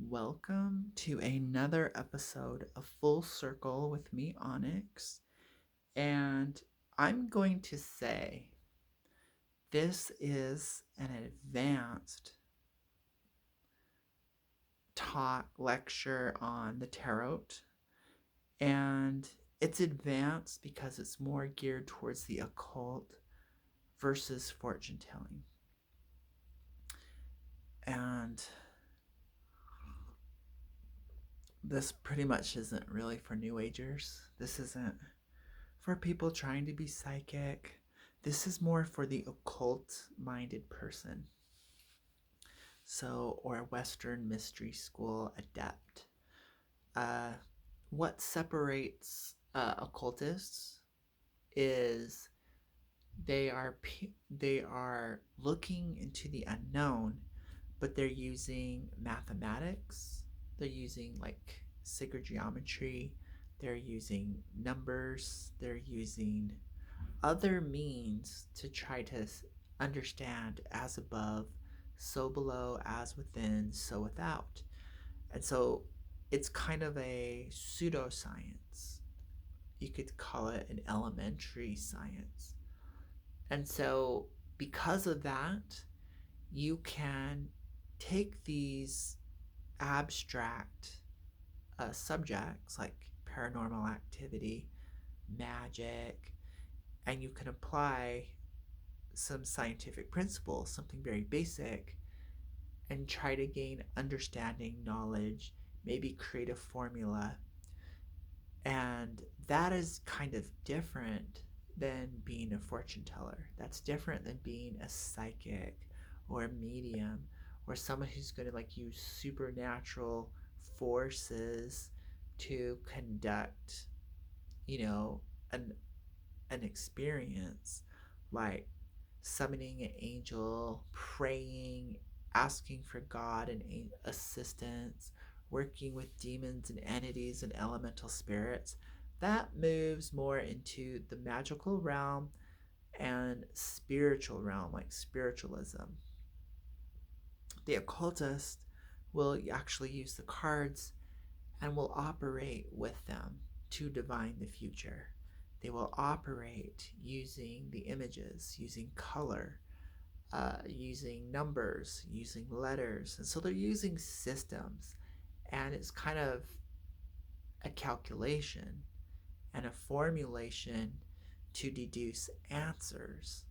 Welcome to another episode of Full Circle with me, Onyx. And I'm going to say this is an advanced talk lecture on the tarot. And it's advanced because it's more geared towards the occult versus fortune telling. And this pretty much isn't really for New Agers. This isn't for people trying to be psychic. This is more for the occult minded person. So, or a Western mystery school adept. Uh, what separates occultists is they are looking into the unknown, but they're using mathematics. They're using like sacred geometry. They're using numbers. They're using other means to try to understand as above, so below, as within, so without. And so it's kind of a pseudoscience. You could call it an elementary science. And so, because of that, you can take these abstract subjects like paranormal activity, magic, and you can apply some scientific principles, something very basic, and try to gain understanding, knowledge, maybe create a formula. And that is kind of different than being a fortune teller. That's different than being a psychic or a medium or someone who's going to like use supernatural forces to conduct, you know, an an experience like summoning an angel, praying, asking for God and assistance, working with demons and entities and elemental spirits. That moves more into the magical realm and spiritual realm, like spiritualism. The occultist will actually use the cards and will operate with them to divine the future. They will operate using the images, using color, using numbers, using letters. And so they're using systems. And it's kind of a calculation and a formulation to deduce answers.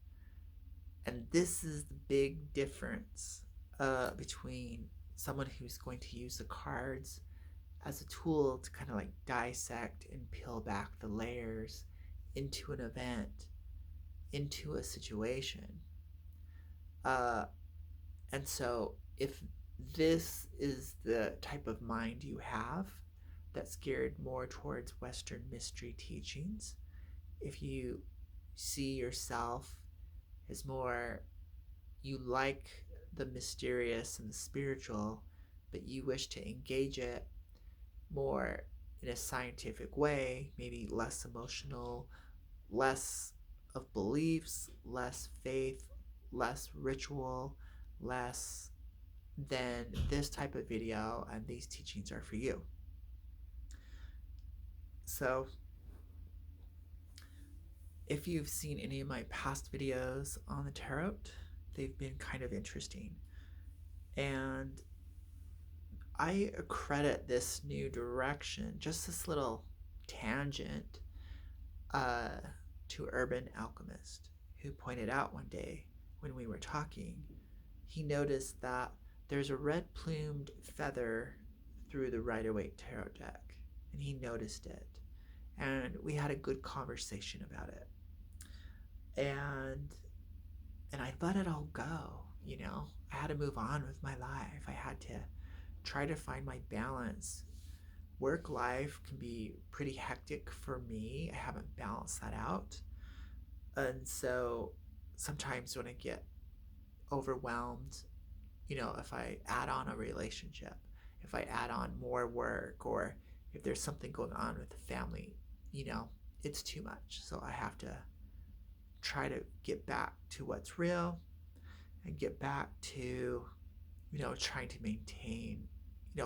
And this is the big difference between someone who's going to use the cards as a tool to kind of like dissect and peel back the layers into an event, into a situation. Uh, and so, if this is the type of mind you have that's geared more towards Western mystery teachings, if you see yourself as more, you like the mysterious and the spiritual, but you wish to engage it more in a scientific way, maybe less emotional, less of beliefs, less faith, less ritual, less, then this type of video and these teachings are for you. So, if you've seen any of my past videos on the tarot, they've been kind of interesting. And I credit this new direction, just this little tangent, uh, to Urban Alchemist, who pointed out one day when we were talking, he noticed that there's a red plumed feather through the Rider Waite tarot deck, and he noticed it. And we had a good conversation about it. And I let it all go, you know. I had to move on with my life. I had to try to find my balance. Work life can be pretty hectic for me. I haven't balanced that out. And so sometimes when I get overwhelmed, you know, if I add on a relationship, if I add on more work, or if there's something going on with the family, you know, it's too much. So I have to try to get back to what's real and get back to, you know, trying to maintain,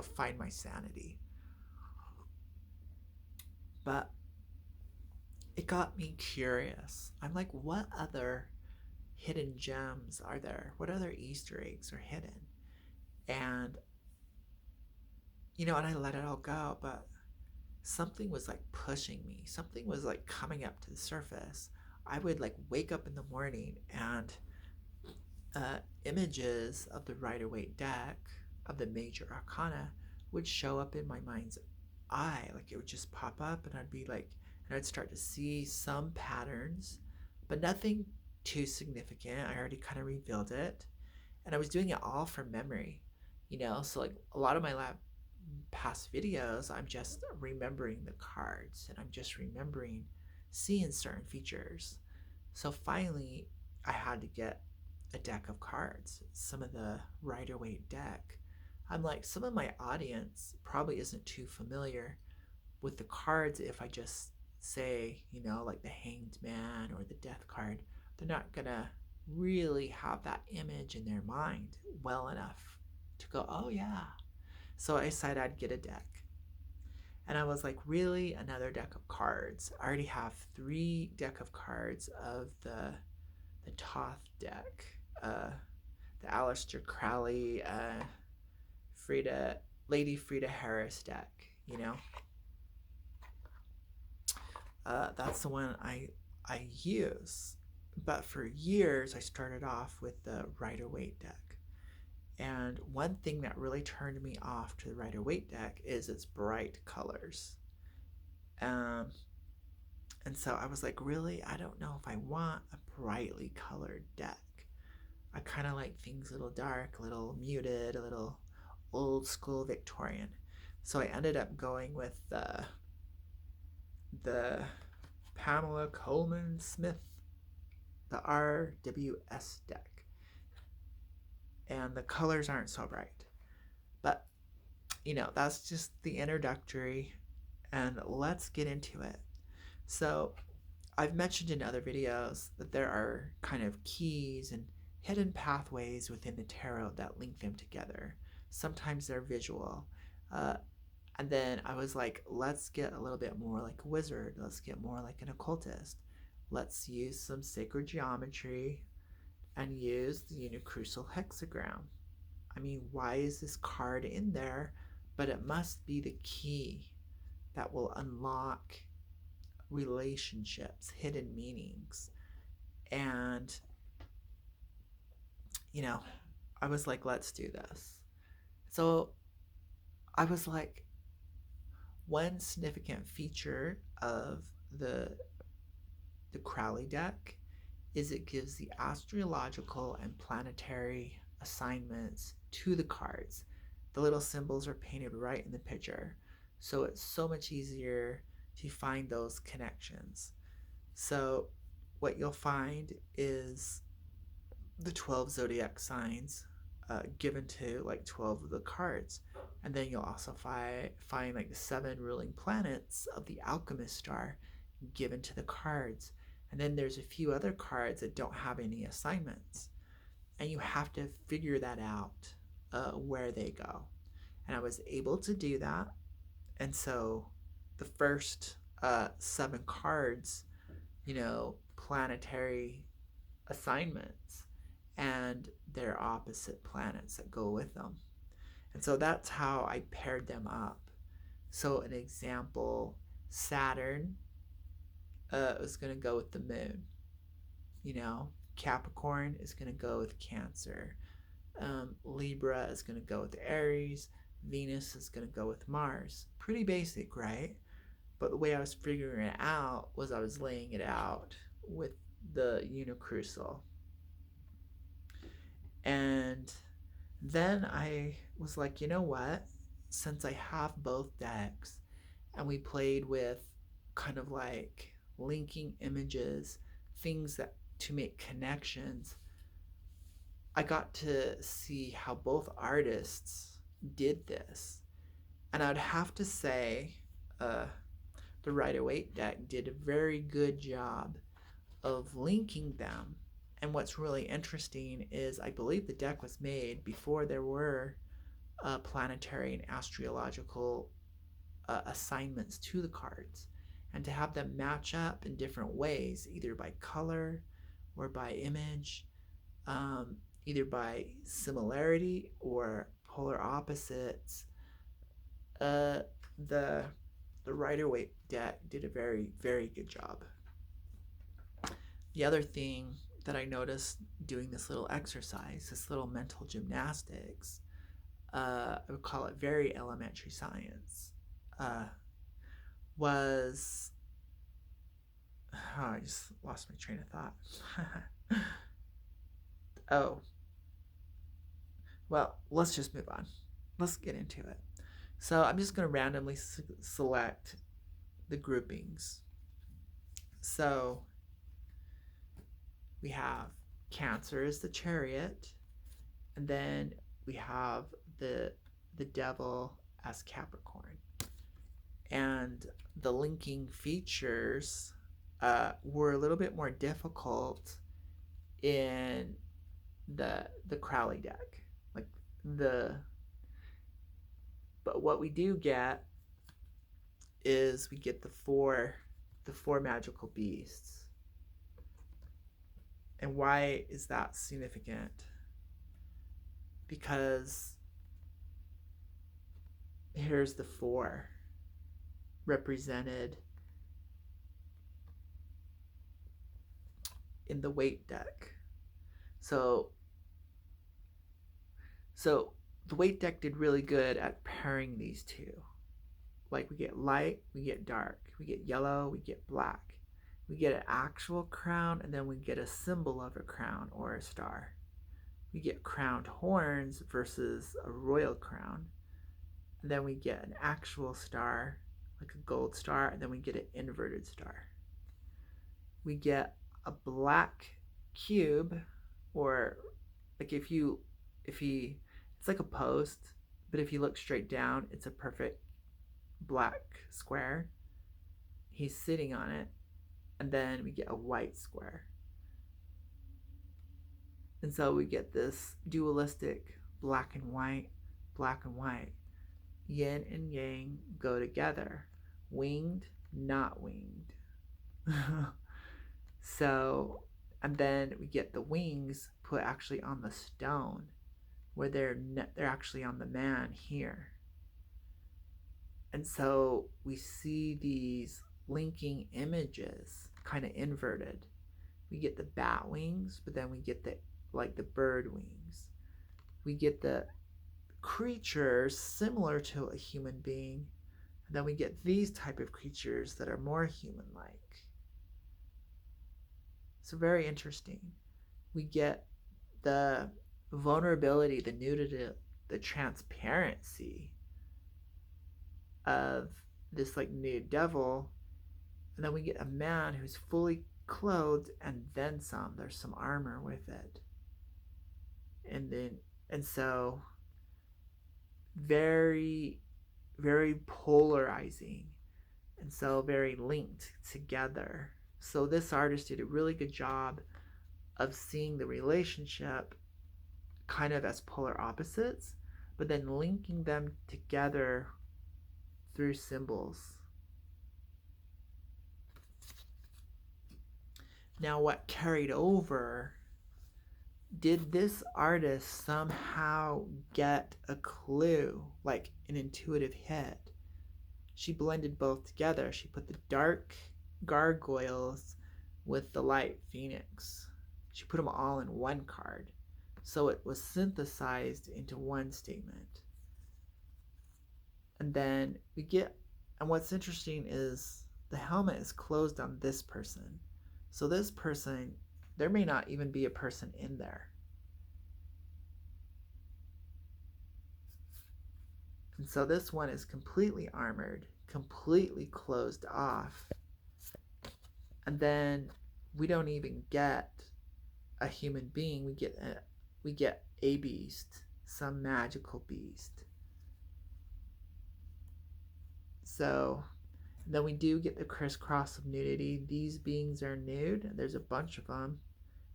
find my sanity. But it got me curious. I'm like, what other hidden gems are there? What other Easter eggs are hidden? And, and I let it all go, but something was like pushing me. Something was like coming up to the surface. I would like wake up in the morning and images of the Rider-Waite deck of the major arcana would show up in my mind's eye. Like it would just pop up, and I'd be like, and I'd start to see some patterns, but nothing too significant. I already kind of revealed it, and I was doing it all from memory, So like a lot of my past videos, I'm just remembering the cards, and I'm just remembering seeing certain features. So finally, I had to get a deck of cards, some of the Rider-Waite deck. I'm like, some of my audience probably isn't too familiar with the cards. If I just say, like the Hanged Man or the Death card, they're not gonna really have that image in their mind well enough to go, oh yeah. So I decided I'd get a deck. And I was like, really? Another deck of cards? I already have 3 deck of cards of the Thoth deck, the Aleister Crowley, Lady Frieda Harris deck, That's the one I use. But for years, I started off with the Rider-Waite deck. And one thing that really turned me off to the Rider-Waite deck is its bright colors. And so I was like, really? I don't know if I want a brightly colored deck. I kind of like things a little dark, a little muted, a little old school Victorian. So I ended up going with the Pamela Colman Smith, the RWS deck. And the colors aren't so bright. But, that's just the introductory, and let's get into it. So I've mentioned in other videos that there are kind of keys and hidden pathways within the tarot that link them together. Sometimes they're visual. And then I was like, let's get a little bit more like a wizard. Let's get more like an occultist. Let's use some sacred geometry and use the Unicrucial hexagram. I mean, why is this card in there? But it must be the key that will unlock relationships, hidden meanings. And, I was like, let's do this. So I was like, one significant feature of the Crowley deck is it gives the astrological and planetary assignments to the cards. The little symbols are painted right in the picture, so it's so much easier to find those connections. So what you'll find is the 12 zodiac signs given to like 12 of the cards. And then you'll also find like the 7 ruling planets of the alchemist star given to the cards. And then there's a few other cards that don't have any assignments. And you have to figure that out where they go. And I was able to do that. And so the first 7 cards, planetary assignments and their opposite planets that go with them. And so that's how I paired them up. So an example, Saturn is going to go with the moon. Capricorn is going to go with Cancer. Libra is going to go with Aries. Venus is going to go with Mars. Pretty basic, right? But the way I was figuring it out was I was laying it out with the Unicrucial. And then I was like, you know what? Since I have both decks and we played with kind of like linking images, things that to make connections, I got to see how both artists did this. And I'd have to say the Rider-Waite deck did a very good job of linking them. And what's really interesting is I believe the deck was made before there were planetary and astrological assignments to the cards, and to have them match up in different ways, either by color or by image, either by similarity or polar opposites. Uh, the the Rider Waite deck did a very good job. The other thing that I noticed doing this little exercise, this little mental gymnastics, I would call it very elementary science, uh, was I just lost my train of thought. Oh, well, let's just move on. Let's get into it. So I'm just going to randomly select the groupings. So we have Cancer is the Chariot, and then we have the Devil as Capricorn. And the linking features were a little bit more difficult in the Crowley deck. Like but what we do get is we get the four magical beasts. And why is that significant? Because here's the four represented in the Waite deck. So the Waite deck did really good at pairing these two. Like we get light, we get dark, we get yellow, we get black. We get an actual crown, and then we get a symbol of a crown or a star. We get crowned horns versus a royal crown. And then we get an actual star, like a gold star, and then we get an inverted star. We get a black cube, or like if it's like a post, but if you look straight down, it's a perfect black square. He's sitting on it, and then we get a white square. And so we get this dualistic black and white, black and white. Yin and yang go together. Winged, not winged. So, and then we get the wings put actually on the stone, where they're actually on the man here. And so we see these linking images kind of inverted. We get the bat wings, but then we get the bird wings. We get the creatures similar to a human being, and then we get these type of creatures that are more human-like. So very interesting. We get the vulnerability, the nudity, the transparency of this like nude devil, and then we get a man who's fully clothed and then some. There's some armor with it, and so very polarizing, and so very linked together. So this artist did a really good job of seeing the relationship kind of as polar opposites, but then linking them together through symbols. Now, what carried over, did this artist somehow get a clue, like an intuitive hit? She blended both together. She put the dark gargoyles with the light phoenix. She put them all in one card. So it was synthesized into one statement. And then we get, and what's interesting is the helmet is closed on this person. So this person, there may not even be a person in there. And so this one is completely armored, completely closed off. And then we don't even get a human being. We get a beast, some magical beast. So then we do get the crisscross of nudity. These beings are nude. There's a bunch of them.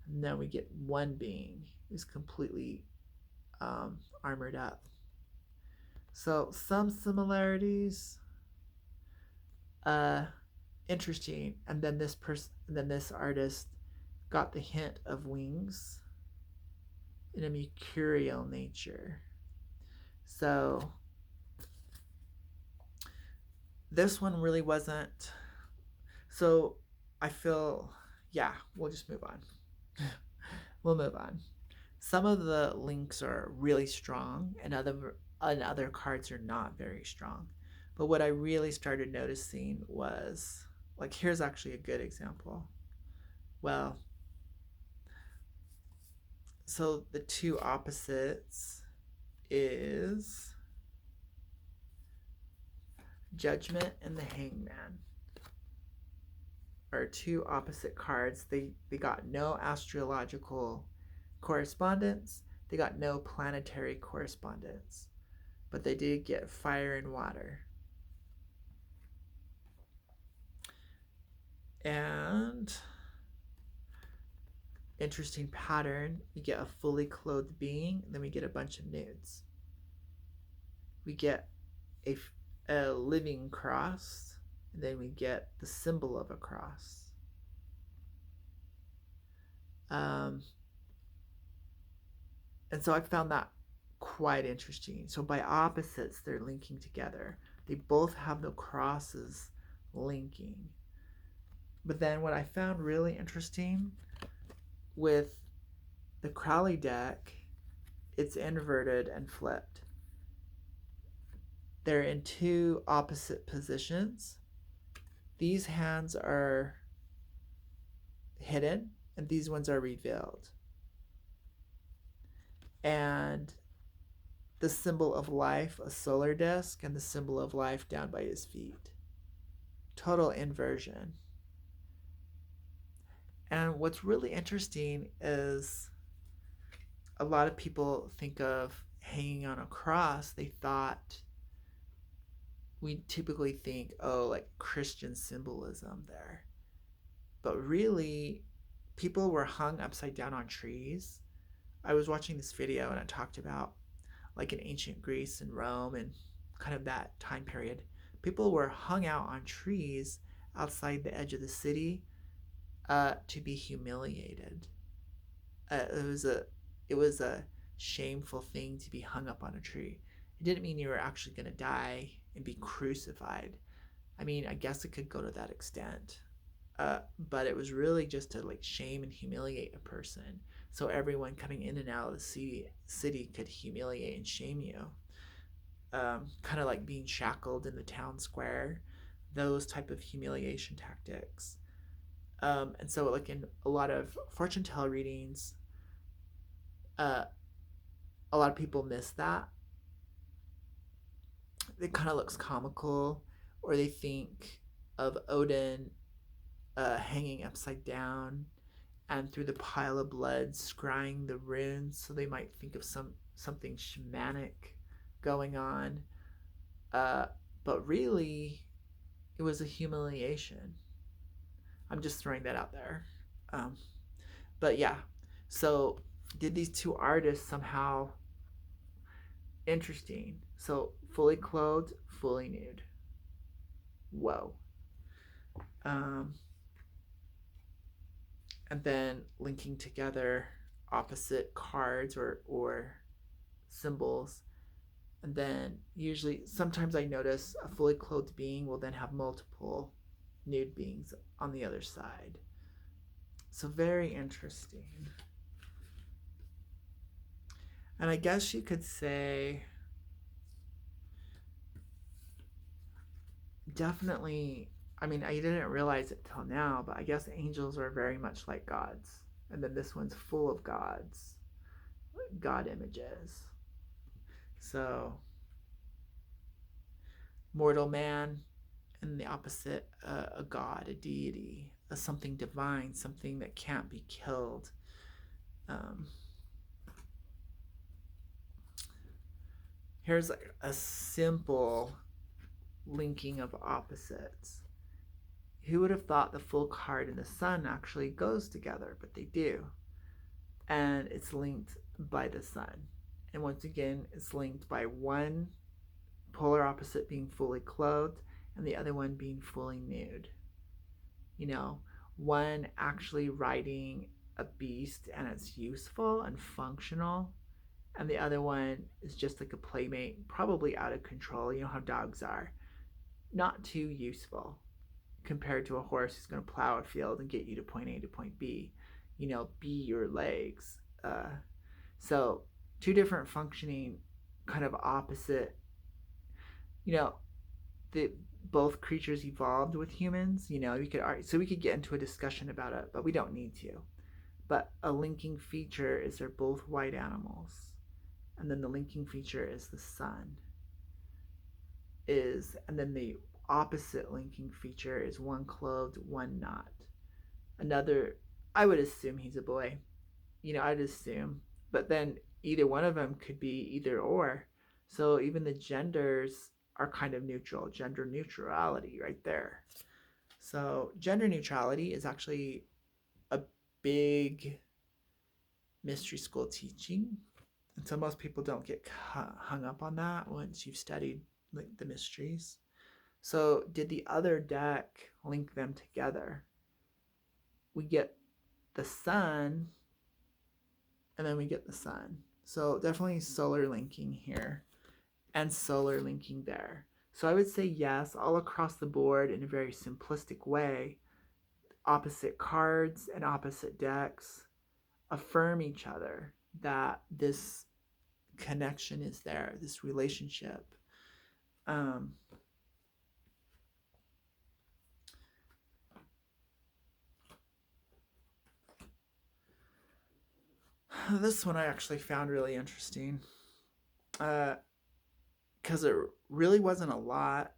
And then we get one being who's completely armored up. So some similarities, uh, interesting. And then this artist got the hint of wings in a mercurial nature. So this one really wasn't. So I feel, yeah, we'll just move on. We'll move on. Some of the links are really strong, and other cards are not very strong. But what I really started noticing was, like, here's actually a good example. Well, so the two opposites is Judgment and the Hangman are two opposite cards. They got no astrological correspondence. They got no planetary correspondence, but they did get fire and water. And interesting pattern, we get a fully clothed being, then we get a bunch of nudes. We get a living cross, and then we get the symbol of a cross. And so I found that quite interesting. So by opposites, they're linking together. They both have the crosses linking. But then what I found really interesting with the Crowley deck, it's inverted and flipped. They're in two opposite positions. These hands are hidden and these ones are revealed. And the symbol of life, a solar disc, and the symbol of life down by his feet. Total inversion. And what's really interesting is a lot of people think of hanging on a cross. They thought, we typically think, oh, like Christian symbolism there. But really, people were hung upside down on trees. I was watching this video and it talked about, like, in ancient Greece and Rome and kind of that time period, people were hung out on trees outside the edge of the city to be humiliated. It was a shameful thing to be hung up on a tree. It didn't mean you were actually going to die and be crucified. I mean, I guess it could go to that extent. But it was really just to, like, shame and humiliate a person. So everyone coming in and out of the city could humiliate and shame you. Kind of like being shackled in the town square, those type of humiliation tactics. And so, like, in a lot of fortune teller readings, a lot of people miss that. It kind of looks comical, or they think of Odin hanging upside down and through the pile of blood scrying the runes, so they might think of something shamanic going on. But really, it was a humiliation. I'm just throwing that out there. But yeah, so did these two artists somehow interesting? So fully clothed, fully nude. Whoa. And then linking together opposite cards or symbols. And then usually, sometimes I notice a fully clothed being will then have multiple nude beings on the other side. So very interesting. And I guess you could say, definitely, I mean, I didn't realize it till now, but I guess angels are very much like gods. And then this one's full of gods, God images. So, mortal man, and the opposite, a god, a deity, a something divine, something that can't be killed. Here's a simple linking of opposites. Who would have thought the full card and the sun actually goes together? But they do. And it's linked by the sun. And once again, it's linked by one polar opposite being fully clothed and the other one being fully nude. You know, one actually riding a beast and it's useful and functional, and the other one is just like a playmate, probably out of control. You know how dogs are, not too useful compared to a horse who's going to plow a field and get you to point A to point B. You know, be your legs. So, two different functioning, kind of opposite. You know, the both creatures evolved with humans. You know, we could get into a discussion about it, but we don't need to. But a linking feature is they're both white animals, and then the linking feature is the sun. And then the opposite linking feature is one clothed, one not. Another, I would assume he's a boy. You know, I'd assume, but then either one of them could be either or. So even the genders are kind of neutral, gender neutrality right there. So gender neutrality is actually a big mystery school teaching. And so most people don't get hung up on that once you've studied like the mysteries. So did the other deck link them together? We get the sun and then we get the sun. So definitely solar linking here and solar linking there. So I would say yes, all across the board in a very simplistic way. Opposite cards and opposite decks affirm each other that this connection is there, this relationship. This one I actually found really interesting because it really wasn't a lot,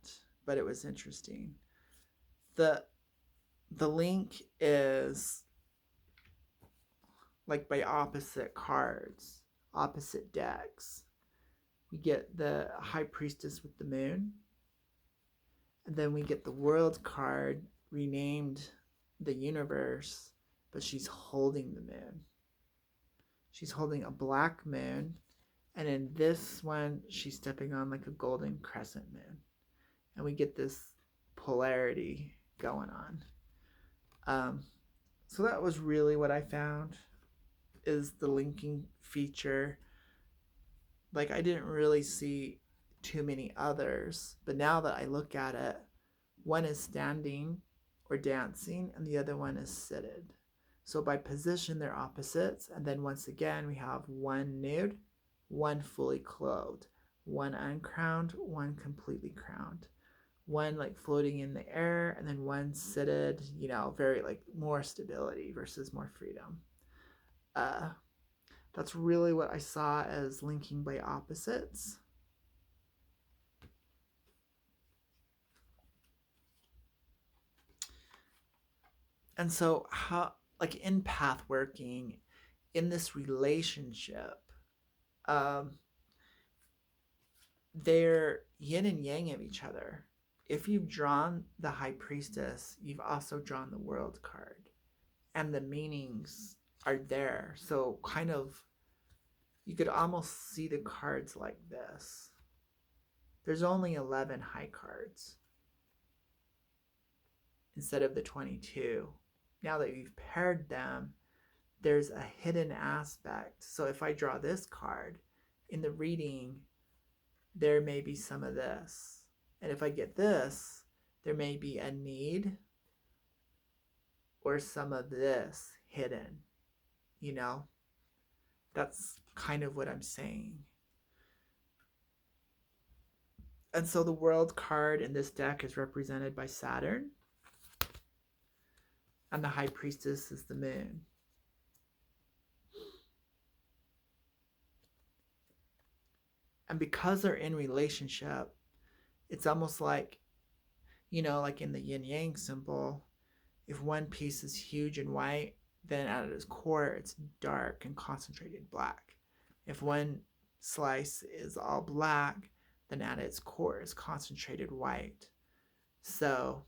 but it was interesting. The link is like by opposite cards, opposite decks. We get the High Priestess with the moon, and then we get the World card renamed the universe, but she's holding the moon. She's holding a black moon, and in this one, she's stepping on like a golden crescent moon. And we get this polarity going on. So that was really what I found is the linking feature. Like I didn't really see too many others, but now that I look at it, one is standing or dancing and the other one is seated. So by position, they're opposites. And then once again, we have one nude, one fully clothed, one uncrowned, one completely crowned, one like floating in the air, and then one seated, you know, very like more stability versus more freedom. That's really what I saw as linking by opposites. And so how, like in path working, in this relationship, they're yin and yang of each other. If you've drawn the High Priestess, you've also drawn the World card, and the meanings are there. So kind of, you could almost see the cards like this. There's only 11 high cards instead of the 22. Now that you've paired them, there's a hidden aspect. So if I draw this card in the reading, there may be some of this. And if I get this, there may be a need or some of this hidden. You know, that's kind of what I'm saying. And so the World card in this deck is represented by Saturn, and the High Priestess is the moon. And because they're in relationship, it's almost like, you know, like in the yin yang symbol, if one piece is huge and white, then at its core it's dark and concentrated black. If one slice is all black, then at its core is concentrated white. So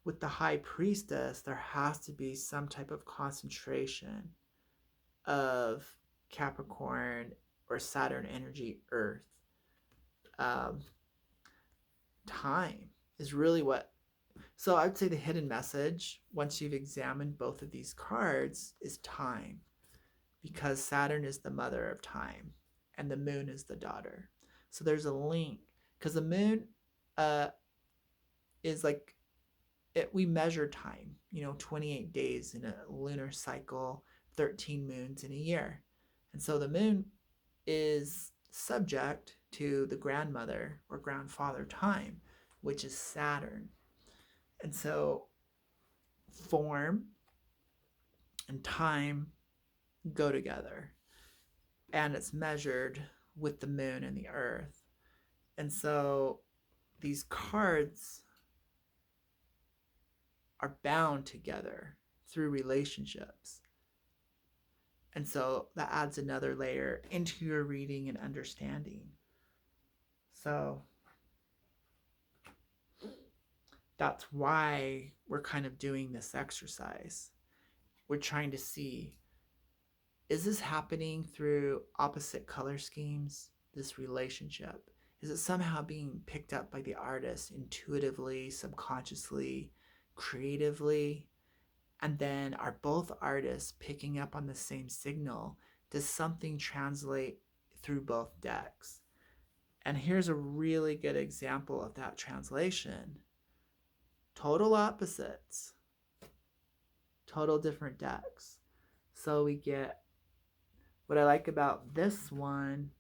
with the High Priestess, there has to be some type of concentration of Capricorn or Saturn energy, Earth. um, time is really what. So I would say the hidden message, once you've examined both of these cards, is time, because Saturn is the mother of time and the moon is the daughter. So there's a link, because the moon uh, is like we measure time, 28 days in a lunar cycle, 13 moons in a year. And so the moon is subject to the grandmother or grandfather time, which is Saturn. And so form and time go together, and it's measured with the moon and the earth. And so these cards are bound together through relationships. And so that adds another layer into your reading and understanding. So that's why we're kind of doing this exercise. We're trying to see, is this happening through opposite color schemes, this relationship? Is it somehow being picked up by the artist intuitively, subconsciously, creatively? And then are both artists picking up on the same signal? Does something translate through both decks? And here's a really good example of that translation. Total opposites, total different decks. So we get, what I like about this one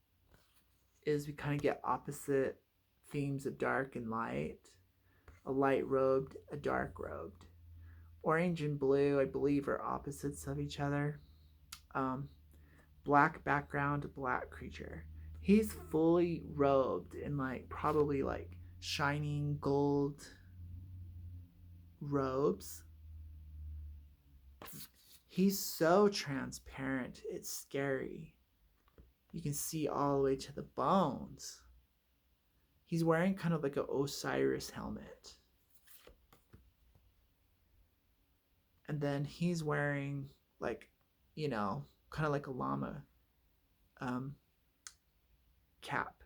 is we kind of get opposite themes of dark and light, a light robed, a dark robed. Orange and blue, I believe, are opposites of each other. Black background, black creature. He's fully robed in probably shining gold robes. He's so transparent, it's scary. You can see all the way to the bones. He's wearing kind of like an Osiris helmet. And then he's wearing kind of like a llama cap.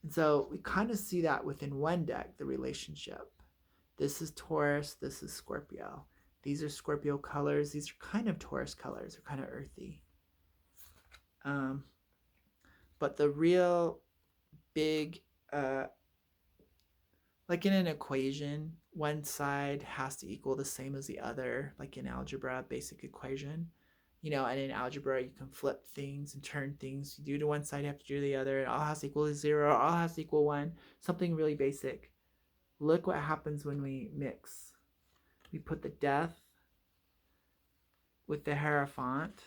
And so we kind of see that within one deck, the relationship. This is Taurus, this is Scorpio. These are Scorpio colors. These are kind of Taurus colors. They're kind of earthy. But the real big, like in an equation, one side has to equal the same as the other, like in algebra, basic equation. And in algebra, you can flip things and turn things. You do to one side, you have to do to the other. It all has to equal 0. All has to equal 1. Something really basic. Look what happens when we mix. We put the death with the Hierophant.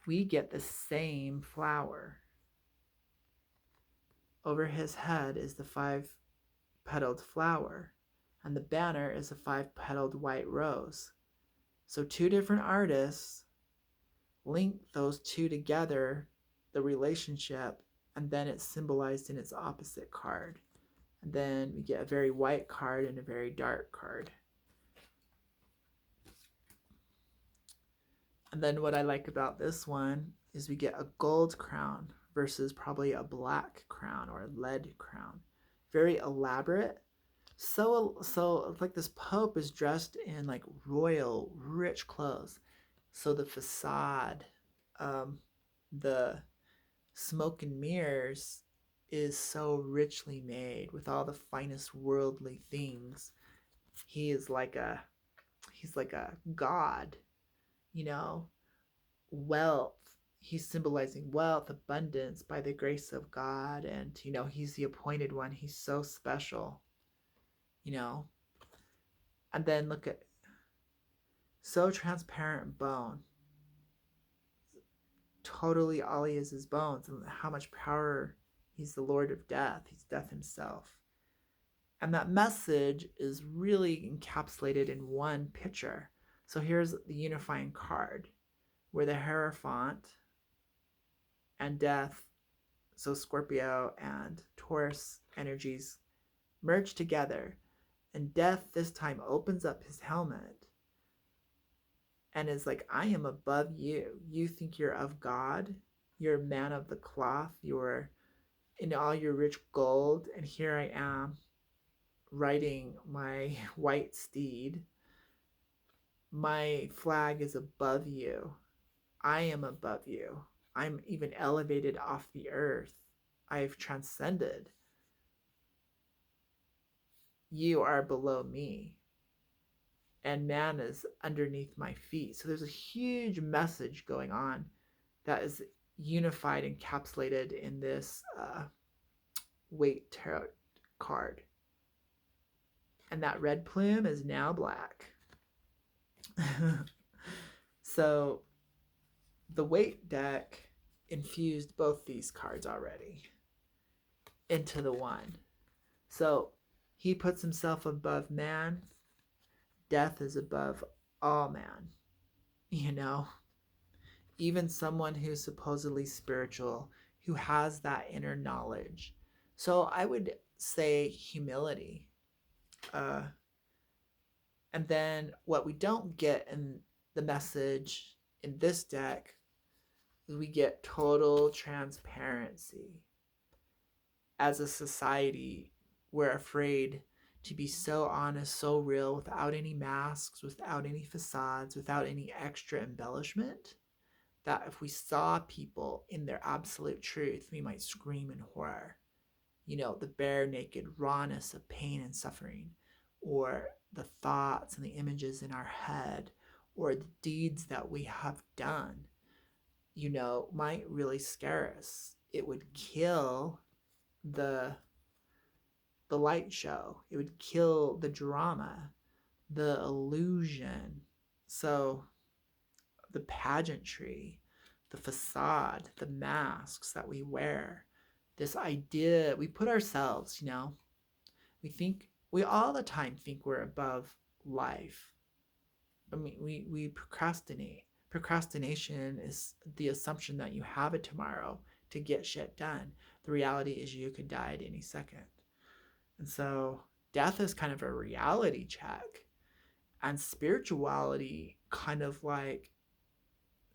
We get the same flower. Over his head is the 5-petaled flower, and the banner is a 5-petaled white rose. So 2 different artists link those 2 together, the relationship, and then it's symbolized in its opposite card. And then we get a very white card and a very dark card. And then what I like about this one is we get a gold crown versus probably a black crown or a lead crown. Very elaborate. So like this Pope is dressed in like royal, rich clothes. So the facade, the smoke and mirrors is so richly made with all the finest worldly things. He's like a god, wealth. He's symbolizing wealth, abundance by the grace of God. And, he's the appointed one. He's so special, And then look at, so transparent bone. Totally all he is bones, and how much power. He's the Lord of Death. He's death himself. And that message is really encapsulated in one picture. So here's the unifying card, where the Hierophant and death, so Scorpio and Taurus energies, merge together. And death this time opens up his helmet and is like, I am above you. You think you're of God. You're a man of the cloth. You're in all your rich gold, and here I am riding my white steed. My flag is above you. I am above you. I'm even elevated off the earth. I've transcended. You are below me, and man is underneath my feet. So there's a huge message going on that is unified, encapsulated in this Waite tarot card. And that red plume is now black. So the Waite deck infused both these cards already into the one. So he puts himself above man. Death is above all man. You know, even someone who's supposedly spiritual, who has that inner knowledge. So I would say humility. Uh, and then what we don't get in the message in this deck is we get total transparency. As a society, we're afraid to be so honest, so real, without any masks, without any facades, without any extra embellishment, that if we saw people in their absolute truth, we might scream in horror. You know, the bare naked rawness of pain and suffering, or the thoughts and the images in our head, or the deeds that we have done, you know, might really scare us. It would kill the light show. It would kill the drama, the illusion. So the pageantry, the facade, the masks that we wear, this idea, we put ourselves, you know, we all the time think we're above life. I mean, we procrastinate. Procrastination is the assumption that you have a tomorrow to get shit done. The reality is you could die at any second. And so death is kind of a reality check. And spirituality kind of like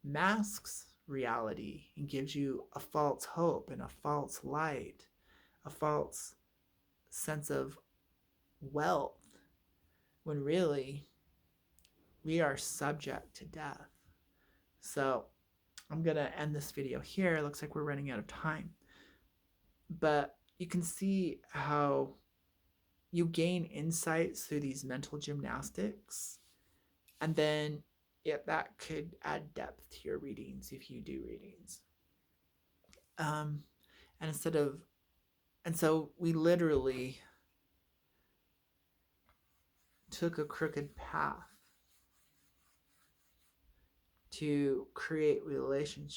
masks reality and gives you a false hope and a false light, a false sense of wealth, when really we are subject to death. So I'm going to end this video here. It looks like we're running out of time. But you can see how you gain insights through these mental gymnastics. And then that could add depth to your readings if you do readings. And so we literally took a crooked path to create relationships